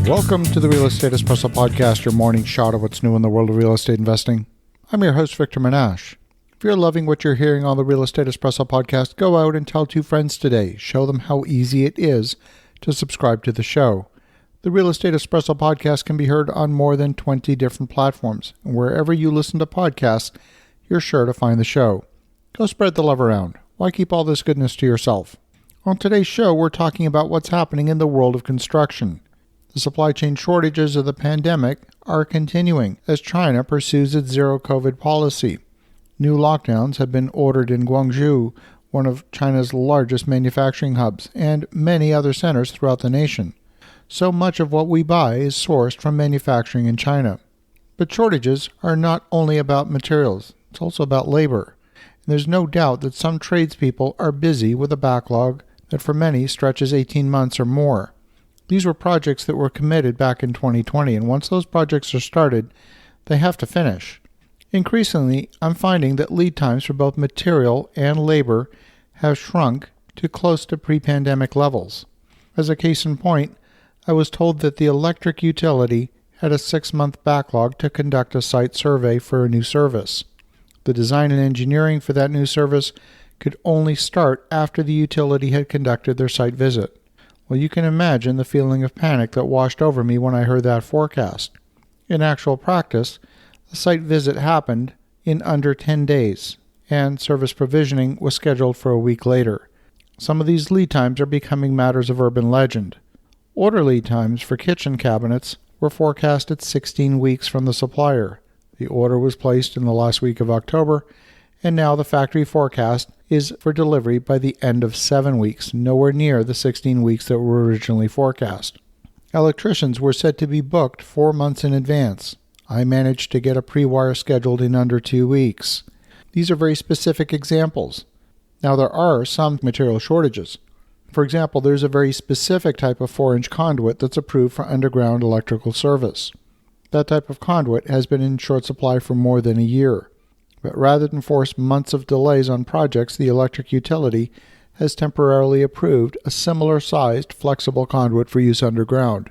Welcome to the Real Estate Espresso Podcast, your morning shot of what's new in the world of real estate investing. I'm your host, Victor Menasce. If you're loving what you're hearing on the Real Estate Espresso Podcast, go out and tell 2 friends today. Show them how easy it is to subscribe to the show. The Real Estate Espresso Podcast can be heard on more than 20 different platforms. And wherever you listen to podcasts, you're sure to find the show. Go spread the love around. Why keep all this goodness to yourself? On today's show, we're talking about what's happening in the world of construction. The supply chain shortages of the pandemic are continuing as China pursues its zero-COVID policy. New lockdowns have been ordered in Guangzhou, one of China's largest manufacturing hubs, and many other centers throughout the nation. So much of what we buy is sourced from manufacturing in China. But shortages are not only about materials, it's also about labor. And there's no doubt that some tradespeople are busy with a backlog that for many stretches 18 months or more. These were projects that were committed back in 2020, and once those projects are started, they have to finish. Increasingly, I'm finding that lead times for both material and labor have shrunk to close to pre-pandemic levels. As a case in point, I was told that the electric utility had a 6-month backlog to conduct a site survey for a new service. The design and engineering for that new service could only start after the utility had conducted their site visit. Well, you can imagine the feeling of panic that washed over me when I heard that forecast. In actual practice, the site visit happened in under 10 days, and service provisioning was scheduled for a week later. Some of these lead times are becoming matters of urban legend. Order lead times for kitchen cabinets were forecast at 16 weeks from the supplier. The order was placed in the last week of October, and now the factory forecast is for delivery by the end of 7 weeks, nowhere near the 16 weeks that were originally forecast. Electricians were said to be booked 4 months in advance. I managed to get a pre-wire scheduled in under 2 weeks. These are very specific examples. Now, there are some material shortages. For example, there's a very specific type of 4-inch conduit that's approved for underground electrical service. That type of conduit has been in short supply for more than a year. But rather than force months of delays on projects, the electric utility has temporarily approved a similar-sized flexible conduit for use underground.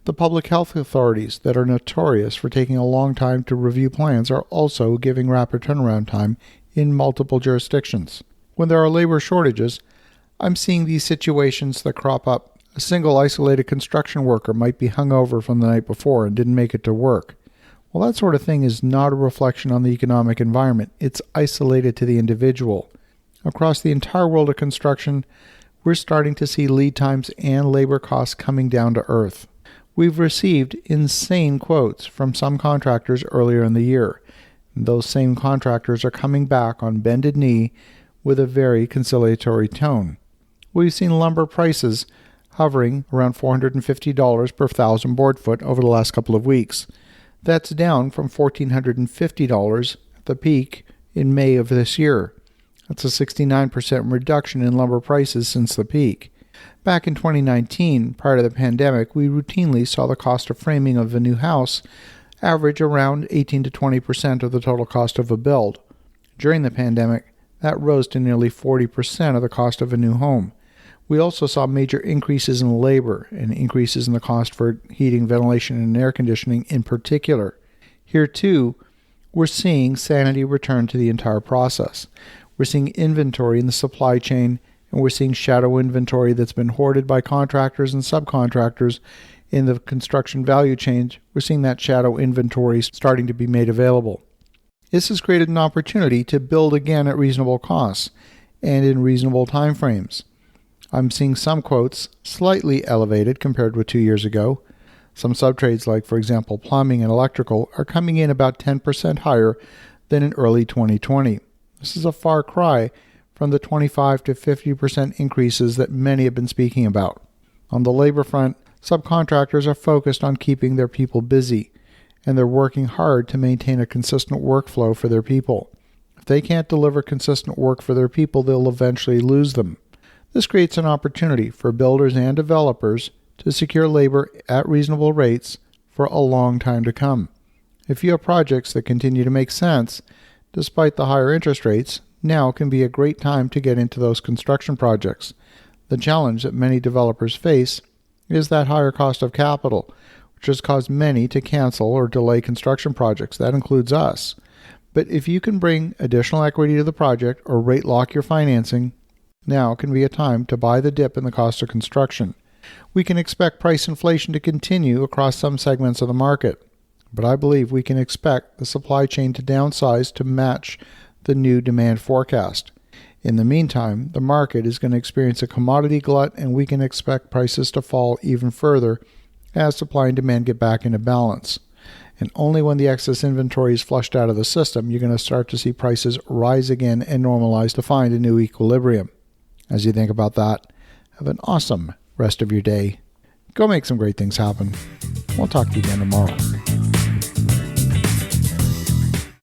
The public health authorities that are notorious for taking a long time to review plans are also giving rapid turnaround time in multiple jurisdictions. When there are labor shortages, I'm seeing these situations that crop up. A single isolated construction worker might be hungover from the night before and didn't make it to work. Well, that sort of thing is not a reflection on the economic environment. It's isolated to the individual. Across the entire world of construction, we're starting to see lead times and labor costs coming down to earth. We've received insane quotes from some contractors earlier in the year. Those same contractors are coming back on bended knee with a very conciliatory tone. We've seen lumber prices hovering around $450 per 1,000 board foot over the last couple of weeks. That's down from $1,450 at the peak in May of this year. That's a 69% reduction in lumber prices since the peak. Back in 2019, prior to the pandemic, we routinely saw the cost of framing of a new house average around 18 to 20% of the total cost of a build. During the pandemic, that rose to nearly 40% of the cost of a new home. We also saw major increases in labor and increases in the cost for heating, ventilation, and air conditioning in particular. Here, too, we're seeing sanity return to the entire process. We're seeing inventory in the supply chain, and we're seeing shadow inventory that's been hoarded by contractors and subcontractors in the construction value chain. We're seeing that shadow inventory starting to be made available. This has created an opportunity to build again at reasonable costs and in reasonable time frames. I'm seeing some quotes slightly elevated compared with 2 years ago. Some subtrades like, for example, plumbing and electrical are coming in about 10% higher than in early 2020. This is a far cry from the 25 to 50% increases that many have been speaking about. On the labor front, subcontractors are focused on keeping their people busy, and they're working hard to maintain a consistent workflow for their people. If they can't deliver consistent work for their people, they'll eventually lose them. This creates an opportunity for builders and developers to secure labor at reasonable rates for a long time to come. If you have projects that continue to make sense, despite the higher interest rates, now can be a great time to get into those construction projects. The challenge that many developers face is that higher cost of capital, which has caused many to cancel or delay construction projects. That includes us. But if you can bring additional equity to the project or rate lock your financing, now can be a time to buy the dip in the cost of construction. We can expect price inflation to continue across some segments of the market, but I believe we can expect the supply chain to downsize to match the new demand forecast. In the meantime, the market is going to experience a commodity glut, and we can expect prices to fall even further as supply and demand get back into balance. And only when the excess inventory is flushed out of the system, you're going to start to see prices rise again and normalize to find a new equilibrium. As you think about that, have an awesome rest of your day. Go make some great things happen. We'll talk to you again tomorrow.